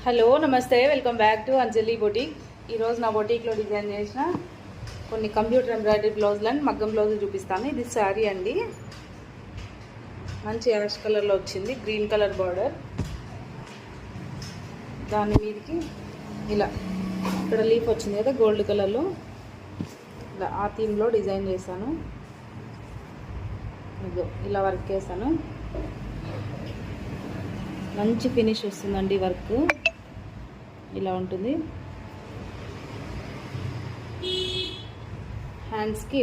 Hello నమస్తే, welcome back to Anjali boutique. ఈరోజు నా బొటిక్లో డిజైన్ చేసిన కొన్ని కంప్యూటర్ ఎంబ్రాయిడరీ బ్లౌజులని మగ్గం బ్లౌజులు చూపిస్తాను. ఇది శారీ అండి, మంచి యాష్ కలర్లో వచ్చింది, గ్రీన్ కలర్ బార్డర్. దాని మీదకి ఇలా ఇక్కడ లీఫ్ వచ్చింది కదా గోల్డ్ కలర్లో, ఇలా ఆ థీమ్లో డిజైన్ చేశాను. ఇదో ఇలా వర్క్ చేశాను. మంచి ఫినిష్ వస్తుందండి వర్క్. ఇలా ఉంటుంది. హ్యాండ్స్కి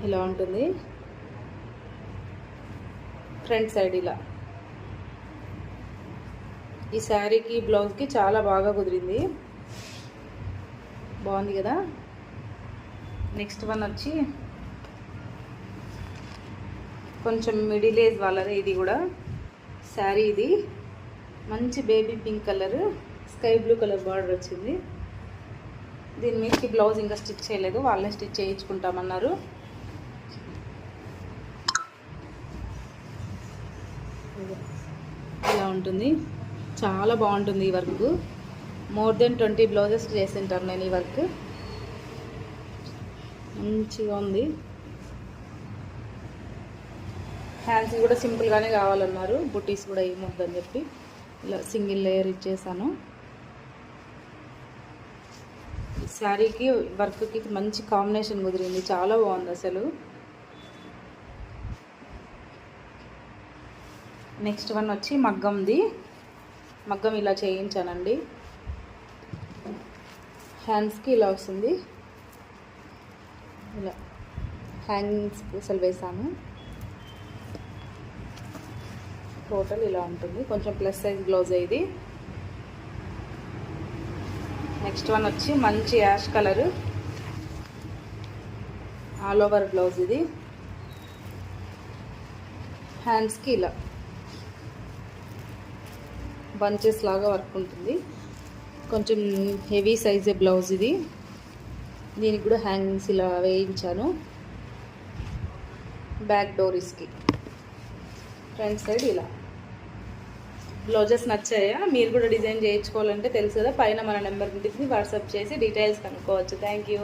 ఇలా ఉంటుంది. ఫ్రంట్ సైడ్ ఇలా. ఈ శారీకి బ్లౌజ్కి చాలా బాగా కుదిరింది, బాగుంది కదా. నెక్స్ట్ వన్ వచ్చి కొంచెం మిడిల్ ఏజ్ వాళ్ళది. ఇది కూడా శారీ, ఇది మంచి baby pink colour, sky blue colour border వచ్చింది. దీని మీదకి బ్లౌజ్ ఇంకా స్టిచ్ చేయలేదు, వాళ్ళే స్టిచ్ చేయించుకుంటామన్నారు. ఇలా ఉంటుంది, చాలా బాగుంటుంది ఈ వర్క్. మోర్ దెన్ 20 బ్లౌజెస్ చేసింటాను నేను ఈ వర్క్. మంచిగా ఉంది. హ్యాండ్స్ కూడా సింపుల్గానే కావాలన్నారు, బుటీస్ కూడా ఏమొద్దని చెప్పి ఇలా సింగిల్ లేయర్ ఇచ్చేసాను. శారీకి వర్క్కి మంచి కాంబినేషన్ కుదిరింది, చాలా బాగుంది అసలు. నెక్స్ట్ వన్ వచ్చి మగ్గంది. మగ్గం ఇలా చేయించానండి. హ్యాండ్స్కి ఇలా వస్తుంది, ఇలా హ్యాంగింగ్స్ పూసలు వేసాను. టోటల్ ఇలా ఉంటుంది. కొంచెం ప్లస్ సైజ్ బ్లౌజ్ ఇది. నెక్స్ట్ వన్ వచ్చి మంచి ash colour all over blouse ఇది. హ్యాండ్స్కి ఇలా బంచెస్ లాగా వర్క్ ఉంటుంది. కొంచెం హెవీ సైజే బ్లౌజ్ ఇది. దీనికి కూడా హ్యాంగింగ్స్ ఇలా వేయించాను. బ్యాక్ డోరీస్కి ఫ్రంట్ సైడ్ ఇలా. బ్లౌజెస్ నచ్చాయా? మీరు కూడా డిజైన్ చేయించుకోవాలంటే తెలుసు కదా, పైన మన నెంబర్ ఉంటుంది, వాట్సాప్ చేసి డీటెయిల్స్ కనుక్కోవచ్చు. Thank you.